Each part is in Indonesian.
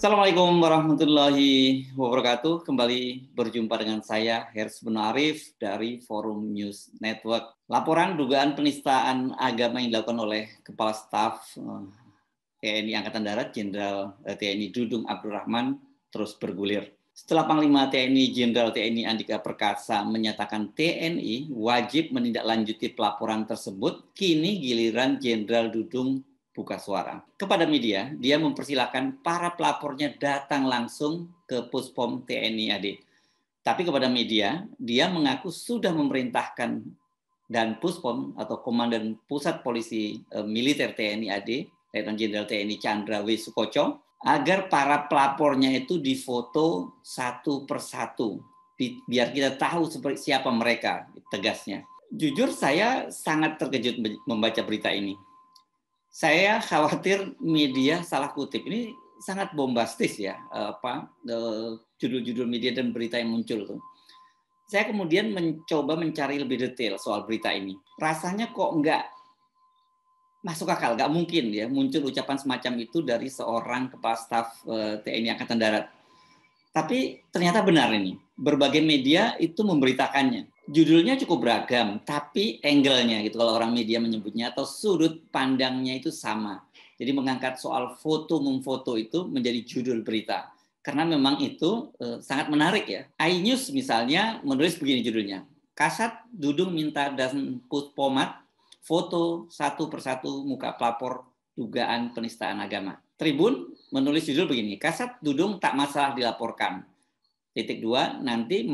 Assalamualaikum warahmatullahi wabarakatuh. Kembali berjumpa dengan saya, Hers Beno Arif dari Forum News Network. Laporan dugaan penistaan agama yang dilakukan oleh Kepala Staf TNI Angkatan Darat, Jenderal TNI Dudung Abdurrahman, terus bergulir. Setelah Panglima TNI Jenderal TNI Andika Perkasa menyatakan TNI wajib menindaklanjuti pelaporan tersebut, kini giliran Jenderal Dudung buka suara. Kepada media, dia mempersilahkan para pelapornya datang langsung ke Puspom TNI AD. Tapi kepada media, dia mengaku sudah memerintahkan dan Puspom atau Komandan Pusat Polisi Militer TNI AD, Letnan Jenderal TNI Chandra W. Sukoco, agar para pelapornya itu difoto satu persatu, biar kita tahu seperti siapa mereka, tegasnya. Jujur saya sangat terkejut membaca berita ini. Saya khawatir media salah kutip. Ini sangat bombastis ya, judul-judul media dan berita yang muncul tuh. Saya kemudian mencoba mencari lebih detail soal berita ini. Rasanya kok nggak masuk akal, nggak mungkin ya muncul ucapan semacam itu dari seorang kepala staf TNI Angkatan Darat. Tapi ternyata benar ini. Berbagai media itu memberitakannya. Judulnya cukup beragam, tapi angle-nya gitu kalau orang media menyebutnya atau sudut pandangnya itu sama. Jadi mengangkat soal foto memfoto itu menjadi judul berita. Karena memang itu sangat menarik ya. iNews misalnya menulis begini judulnya. Kasat Dudung minta dan Puspomat foto satu persatu muka pelapor dugaan penistaan agama. Tribun menulis judul begini. Kasat Dudung tak masalah dilaporkan. Titik dua, nanti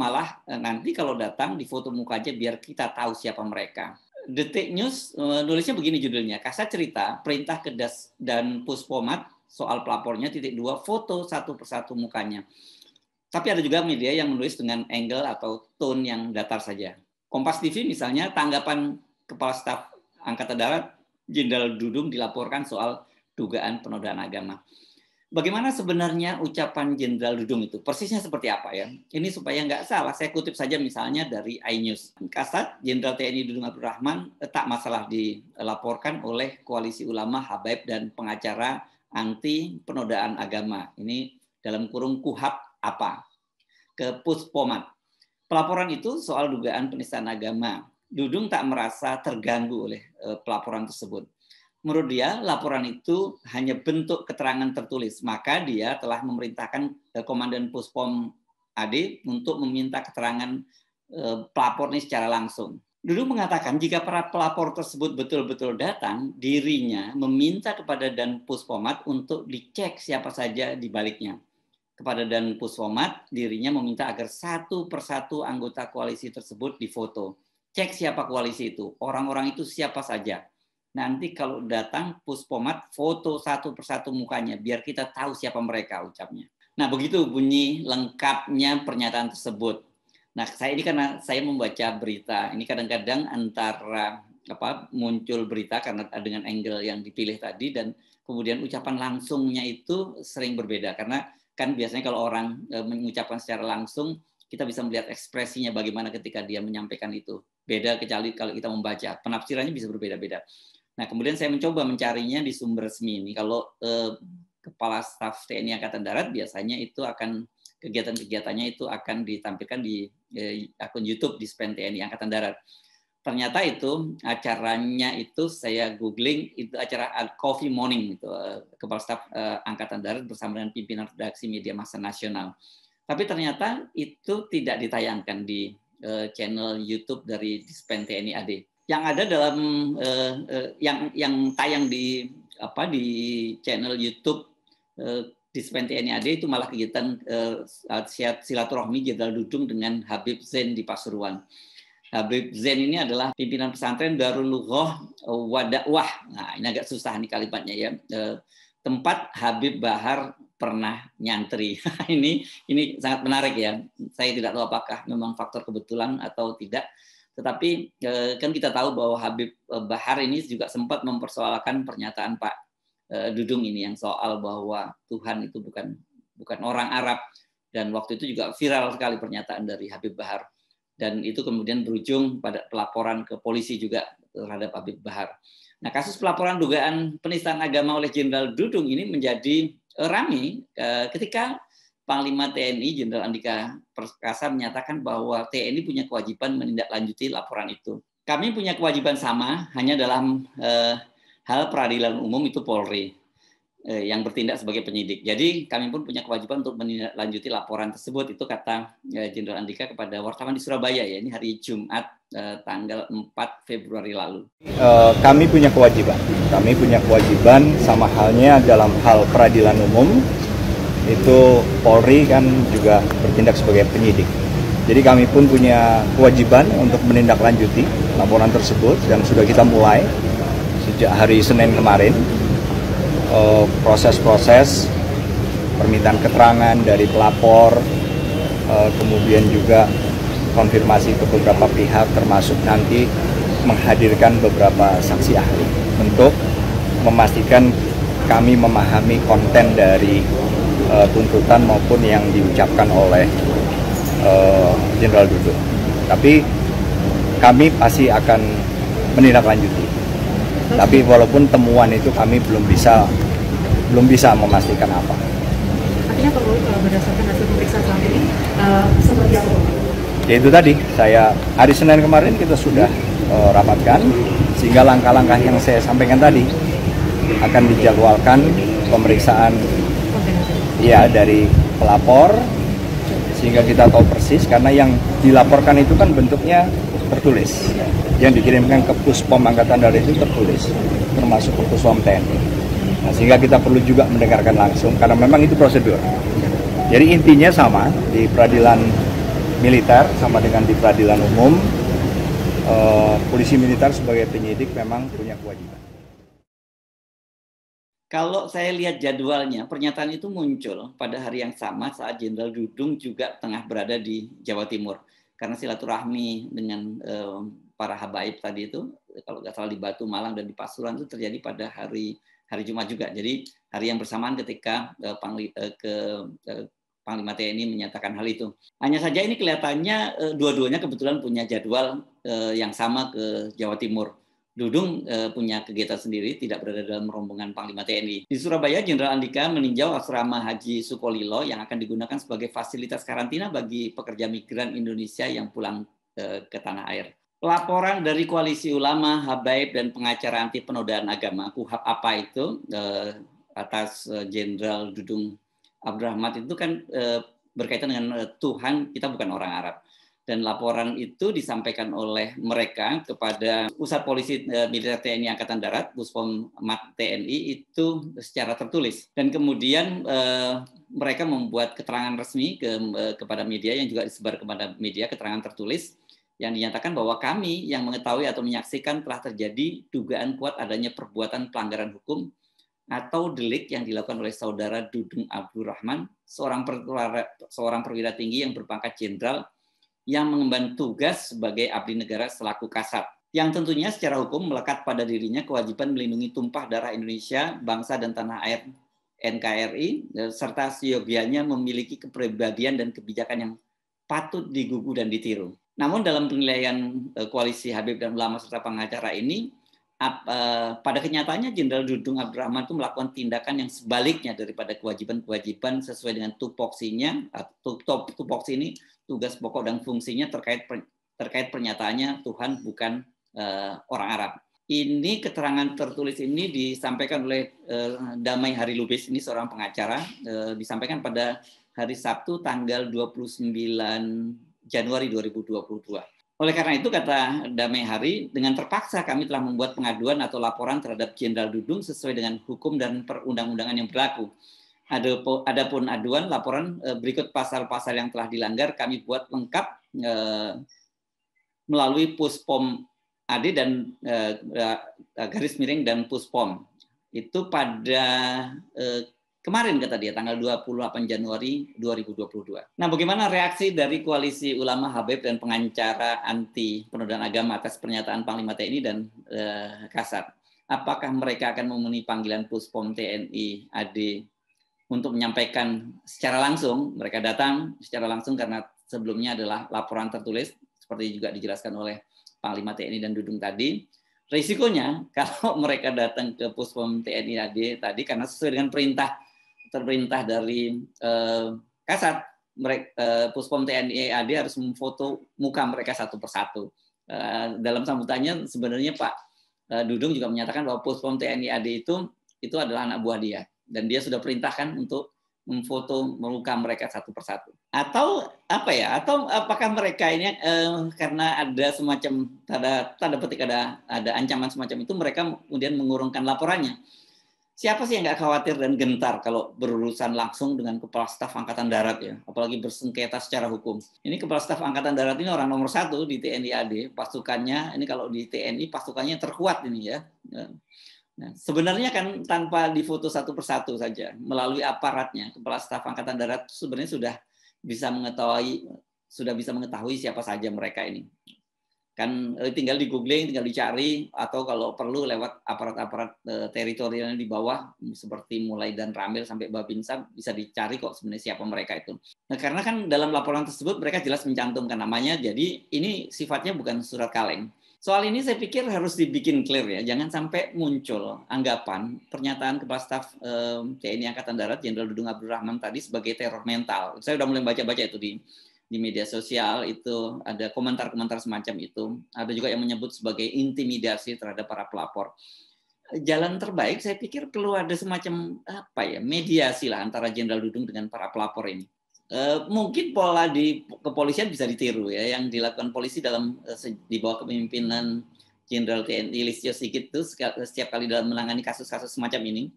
kalau datang di foto muka aja biar kita tahu siapa mereka. Detik News nulisnya begini judulnya, Kasat cerita perintah ke dan Puspomat soal pelapornya, titik dua, foto satu persatu mukanya. Tapi ada juga media yang menulis dengan angle atau tone yang datar saja. Kompas TV misalnya, tanggapan Kepala Staf Angkatan Darat Jenderal Dudung dilaporkan soal dugaan penodaan agama. Bagaimana sebenarnya ucapan Jenderal Dudung itu? Persisnya seperti apa ya? Ini supaya nggak salah, saya kutip saja misalnya dari iNews. Kasat Jenderal TNI Dudung Abdurrahman tak masalah dilaporkan oleh Koalisi Ulama Habaib dan pengacara anti penodaan agama. Ini dalam kurung KUHAP apa? Ke Puspomat. Pelaporan itu soal dugaan penistaan agama. Dudung tak merasa terganggu oleh pelaporan tersebut. Menurut dia, laporan itu hanya bentuk keterangan tertulis. Maka dia telah memerintahkan Komandan Puspom AD untuk meminta keterangan pelapor ini secara langsung. Dudung mengatakan jika para pelapor tersebut betul-betul datang, dirinya meminta kepada Dan Puspomat untuk dicek siapa saja di baliknya. Kepada Dan Puspomat, dirinya meminta agar satu persatu anggota koalisi tersebut difoto. Cek siapa koalisi itu, orang-orang itu siapa saja. Nanti kalau datang Puspomat foto satu persatu mukanya biar kita tahu siapa mereka, ucapnya. Nah, begitu bunyi lengkapnya pernyataan tersebut. Nah, karena saya membaca berita, ini kadang-kadang antara muncul berita karena dengan angle yang dipilih tadi dan kemudian ucapan langsungnya itu sering berbeda karena kan biasanya kalau orang mengucapkan secara langsung kita bisa melihat ekspresinya bagaimana ketika dia menyampaikan itu. Beda kecuali kalau kita membaca, penafsirannya bisa berbeda-beda. Nah, kemudian saya mencoba mencarinya di sumber resmi ini. Kalau Kepala Staf TNI Angkatan Darat biasanya itu akan kegiatan-kegiatannya itu akan ditampilkan di akun YouTube di Dispen TNI Angkatan Darat. Ternyata itu acaranya itu saya googling itu acara Coffee Morning itu Kepala Staf Angkatan Darat bersama dengan pimpinan redaksi media massa nasional. Tapi ternyata itu tidak ditayangkan di channel YouTube dari Dispen TNI AD. Yang ada dalam yang tayang di channel YouTube Dispen TNI AD itu malah kegiatan silaturahmi Jenderal Dudung dengan Habib Zain di Pasuruan. Habib Zain ini adalah pimpinan pesantren Darul Lughah Wadakwah. Nah, ini agak susah nih kalimatnya ya. Tempat Habib Bahar pernah nyantri. ini sangat menarik ya. Saya tidak tahu apakah memang faktor kebetulan atau tidak. Tetapi kan kita tahu bahwa Habib Bahar ini juga sempat mempersoalkan pernyataan Pak Dudung ini yang soal bahwa Tuhan itu bukan orang Arab, dan waktu itu juga viral sekali pernyataan dari Habib Bahar. dan itu kemudian berujung pada pelaporan ke polisi juga terhadap Habib Bahar. Nah, kasus pelaporan dugaan penistaan agama oleh Jenderal Dudung ini menjadi ramai ketika Panglima TNI Jenderal Andika Perkasa menyatakan bahwa TNI punya kewajiban menindaklanjuti laporan itu. Kami punya kewajiban sama, hanya dalam hal peradilan umum itu Polri yang bertindak sebagai penyidik. Jadi kami pun punya kewajiban untuk menindaklanjuti laporan tersebut. Itu kata Jenderal Andika kepada wartawan di Surabaya, ya, ini hari Jumat tanggal 4 Februari lalu. Kami punya kewajiban sama halnya dalam hal peradilan umum, itu Polri kan juga bertindak sebagai penyidik. Jadi kami pun punya kewajiban untuk menindaklanjuti laporan tersebut dan sudah kita mulai sejak hari Senin kemarin. Proses-proses permintaan keterangan dari pelapor, kemudian juga konfirmasi ke beberapa pihak, termasuk nanti menghadirkan beberapa saksi ahli untuk memastikan kami memahami konten dari tuntutan maupun yang diucapkan oleh Jenderal Dudung. Tapi kami pasti akan menindaklanjuti. Tapi walaupun temuan itu kami belum bisa memastikan apa. Artinya kalau berdasarkan hasil pemeriksaan saat ini seperti apa? Ya itu tadi, hari Senin kemarin kita sudah rapatkan, sehingga langkah-langkah yang saya sampaikan tadi akan dijadwalkan pemeriksaan ya dari pelapor, sehingga kita tahu persis, karena yang dilaporkan itu kan bentuknya tertulis. Yang dikirimkan ke Puspom Angkatan Darat itu tertulis, termasuk ke Puspom TNI. Nah, sehingga kita perlu juga mendengarkan langsung, karena memang itu prosedur. Jadi intinya sama, di peradilan militer sama dengan di peradilan umum, polisi militer sebagai penyidik memang punya kewajiban. Kalau saya lihat jadwalnya, pernyataan itu muncul pada hari yang sama saat Jenderal Dudung juga tengah berada di Jawa Timur. Karena silaturahmi dengan para habaib tadi itu, kalau nggak salah di Batu, Malang, dan di Pasuruan itu terjadi pada hari Jumat juga. Jadi hari yang bersamaan ketika Panglima TNI menyatakan hal itu. Hanya saja ini kelihatannya dua-duanya kebetulan punya jadwal yang sama ke Jawa Timur. Dudung punya kegiatan sendiri, tidak berada dalam rombongan Panglima TNI. Di Surabaya, Jenderal Andika meninjau asrama Haji Sukolilo yang akan digunakan sebagai fasilitas karantina bagi pekerja migran Indonesia yang pulang ke tanah air. Laporan dari Koalisi Ulama, Habaib, dan Pengacara Anti Penodaan Agama, KUHAP apa itu, atas Jenderal Dudung Abdurrahman itu kan berkaitan dengan Tuhan, kita bukan orang Arab. Dan laporan itu disampaikan oleh mereka kepada Pusat Polisi Militer TNI Angkatan Darat, Puspom Mat TNI, itu secara tertulis. Dan kemudian mereka membuat keterangan resmi kepada media yang juga disebar kepada media, keterangan tertulis yang dinyatakan bahwa kami yang mengetahui atau menyaksikan telah terjadi dugaan kuat adanya perbuatan pelanggaran hukum atau delik yang dilakukan oleh saudara Dudung Abdurrahman, seorang perwira tinggi yang berpangkat jenderal yang mengemban tugas sebagai abdi negara selaku Kasat, yang tentunya secara hukum melekat pada dirinya kewajiban melindungi tumpah darah Indonesia, bangsa dan tanah air NKRI, serta seyogianya memiliki kepribadian dan kebijakan yang patut digugu dan ditiru. Namun dalam penilaian Koalisi Habib dan Ulama serta pengacara ini, pada kenyataannya Jenderal Dudung Abdurrahman itu melakukan tindakan yang sebaliknya daripada kewajiban-kewajiban sesuai dengan tupoksinya. Tupoksi ini tugas pokok dan fungsinya terkait pernyataannya Tuhan bukan orang Arab. Ini keterangan tertulis ini disampaikan oleh Damai Hari Lubis, ini seorang pengacara, disampaikan pada hari Sabtu tanggal 29 Januari 2022. Oleh karena itu, kata Damai Hari, dengan terpaksa kami telah membuat pengaduan atau laporan terhadap Jenderal Dudung sesuai dengan hukum dan perundang-undangan yang berlaku. Adapun aduan laporan berikut pasal-pasal yang telah dilanggar kami buat lengkap melalui Puspom AD dan garis miring dan Puspom. Itu pada kemarin kata dia, tanggal 28 Januari 2022. Nah, bagaimana reaksi dari Koalisi Ulama Habaib dan Pengacara Anti Penodaan Agama atas pernyataan Panglima TNI dan Kasat? Apakah mereka akan memenuhi panggilan Puspom TNI AD untuk menyampaikan secara langsung? Mereka datang secara langsung karena sebelumnya adalah laporan tertulis seperti juga dijelaskan oleh Panglima TNI dan Dudung tadi. Risikonya kalau mereka datang ke Puspom TNI AD tadi karena sesuai dengan perintah dari Kasat, Puspom TNI AD harus memfoto muka mereka satu persatu. Dalam sambutannya sebenarnya Pak Dudung juga menyatakan bahwa Puspom TNI AD itu adalah anak buah dia dan dia sudah perintahkan untuk memfoto muka mereka satu persatu. Atau apa ya? Atau apakah mereka ini karena ada semacam tanda petik ada ancaman semacam itu mereka kemudian mengurungkan laporannya? Siapa sih yang nggak khawatir dan gentar kalau berurusan langsung dengan Kepala Staf Angkatan Darat ya, apalagi bersengketa secara hukum. Ini Kepala Staf Angkatan Darat ini orang nomor 1 di TNI AD, pasukannya ini kalau di TNI pasukannya terkuat ini ya. Nah, sebenarnya kan tanpa difoto satu persatu saja, melalui aparatnya, Kepala Staf Angkatan Darat sebenarnya sudah bisa mengetahui siapa saja mereka ini. Kan tinggal di googling, tinggal dicari, atau kalau perlu lewat aparat-aparat teritorial di bawah, seperti mulai dan Ramil sampai Babinsa, bisa dicari kok sebenarnya siapa mereka itu. Nah, karena kan dalam laporan tersebut mereka jelas mencantumkan namanya, jadi ini sifatnya bukan surat kaleng. Soal ini saya pikir harus dibikin clear ya, jangan sampai muncul anggapan pernyataan Kepala Staf TNI Angkatan Darat Jenderal Dudung Abdurrahman tadi sebagai teror mental. Saya sudah mulai baca-baca itu di media sosial, itu ada komentar-komentar semacam itu. Ada juga yang menyebut sebagai intimidasi terhadap para pelapor. Jalan terbaik saya pikir perlu ada semacam mediasi lah antara Jenderal Dudung dengan para pelapor ini. Mungkin pola di kepolisian bisa ditiru ya, yang dilakukan polisi di bawah kepemimpinan Jenderal TNI Listio Sigit itu setiap kali dalam menangani kasus-kasus semacam ini,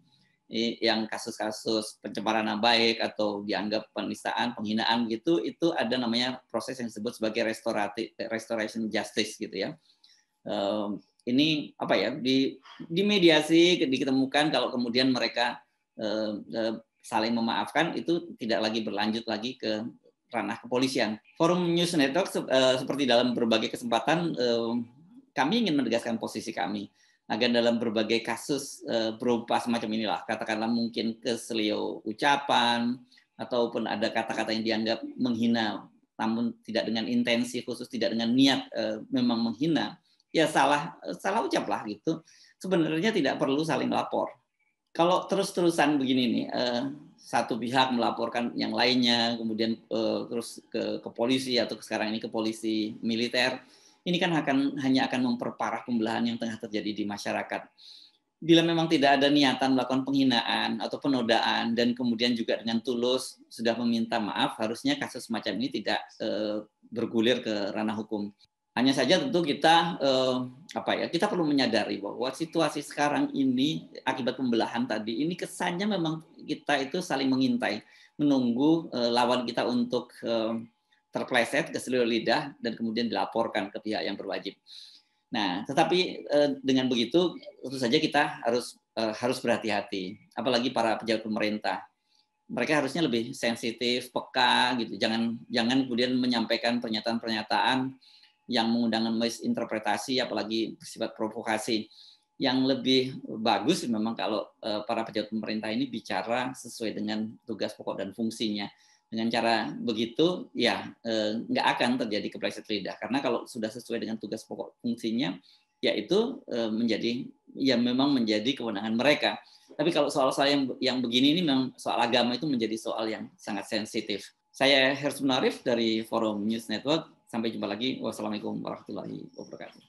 yang kasus-kasus pencemaran nama baik atau dianggap penistaan, penghinaan gitu, itu ada namanya proses yang disebut sebagai restoration justice gitu ya. Ini di mediasi ditemukan kalau kemudian mereka saling memaafkan, itu tidak lagi berlanjut lagi ke ranah kepolisian. Forum News Network seperti dalam berbagai kesempatan kami ingin menegaskan posisi kami agar dalam berbagai kasus berupa semacam inilah, katakanlah mungkin keselio ucapan ataupun ada kata-kata yang dianggap menghina namun tidak dengan intensi khusus, tidak dengan niat memang menghina, ya salah ucaplah gitu. Sebenarnya tidak perlu saling lapor. Kalau terus-terusan begini nih, satu pihak melaporkan yang lainnya, kemudian terus ke polisi atau sekarang ini ke polisi militer, ini kan hanya akan memperparah pembelahan yang tengah terjadi di masyarakat. Bila memang tidak ada niatan melakukan penghinaan atau penodaan dan kemudian juga dengan tulus sudah meminta maaf, harusnya kasus semacam ini tidak bergulir ke ranah hukum. Hanya saja tentu kita kita perlu menyadari bahwa situasi sekarang ini akibat pembelahan tadi ini kesannya memang kita itu saling mengintai, menunggu lawan kita untuk terpleset, keselio lidah, dan kemudian dilaporkan ke pihak yang berwajib. Nah, tetapi dengan begitu tentu saja kita harus berhati-hati, apalagi para pejabat pemerintah. Mereka harusnya lebih sensitif, peka gitu. Jangan kemudian menyampaikan pernyataan-pernyataan yang mengundang misinterpretasi, apalagi bersifat provokasi. Yang lebih bagus memang kalau para pejabat pemerintah ini bicara sesuai dengan tugas pokok dan fungsinya. Dengan cara begitu, ya nggak akan terjadi kepleset lidah. Karena kalau sudah sesuai dengan tugas pokok fungsinya, ya itu memang menjadi kewenangan mereka. Tapi kalau soal-soal yang begini ini memang soal agama itu menjadi soal yang sangat sensitif. Saya Hersun Arif dari Forum News Network. Sampai jumpa lagi. Wassalamualaikum warahmatullahi wabarakatuh.